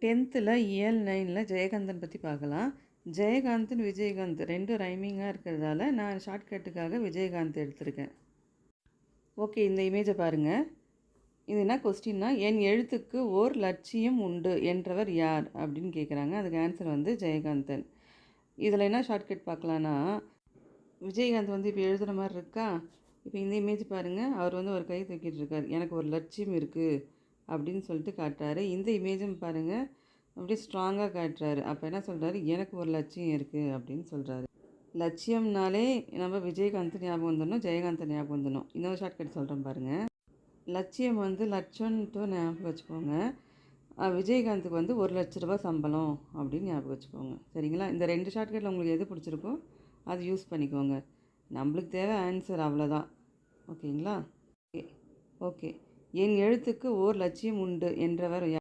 10th இயல் 9ல் ஜெயகாந்தன் பற்றி பார்க்கலாம். ஜெயகாந்த், விஜயகாந்த் 2 ரைமிங்காக இருக்கிறதால நான் ஷார்ட்கட்டுக்காக விஜயகாந்த் எடுத்திருக்கேன். ஓகே, இந்த இமேஜை பாருங்கள். இது என்ன கொஸ்டின்னா, என் எழுத்துக்கு ஓர் லட்சியம் உண்டு என்றவர் யார் அப்படின்னு கேட்குறாங்க. அதுக்கு ஆன்சர் வந்து ஜெயகாந்தன். இதில் என்ன ஷார்ட்கட் பார்க்கலான்னா, விஜயகாந்த் வந்து இப்போ எழுதுகிற மாதிரி இருக்கா. இப்போ இந்த இமேஜ் பாருங்கள். அவர் வந்து ஒரு கை தூக்கிட்டு இருக்கார். எனக்கு ஒரு லட்சியம் இருக்குது அப்படின்னு சொல்லிட்டு காட்டுறாரு. இந்த இமேஜும் பாருங்கள், அப்படியே ஸ்ட்ராங்காக காட்டுறாரு. அப்போ என்ன சொல்கிறாரு, எனக்கு ஒரு லட்சியம் இருக்குது அப்படின்னு சொல்கிறாரு. லட்சியம்னாலே நம்ம விஜயகாந்த் ஞாபகம் வந்துடணும், ஜெயகாந்த் ஞாபகம் வந்துடணும். இன்னொரு ஷார்ட்கட் சொல்கிறேன் பாருங்கள். லட்சியம் வந்து லட்சம்ன்ட்டு ஞாபகம் வச்சுக்கோங்க. விஜயகாந்துக்கு வந்து 1,00,000 ரூபா சம்பளம் அப்படின்னு ஞாபகம் வச்சுக்கோங்க. சரிங்களா? இந்த 2 ஷார்ட்கட்டில் உங்களுக்கு எது பிடிச்சிருக்கோ அது யூஸ் பண்ணிக்கோங்க. நம்மளுக்கு தேவை ஆன்சர், அவ்வளோதான். ஓகேங்களா? ஓகே. என் எழுத்துக்கு ஓர் லட்சியம் உண்டு என்றவர்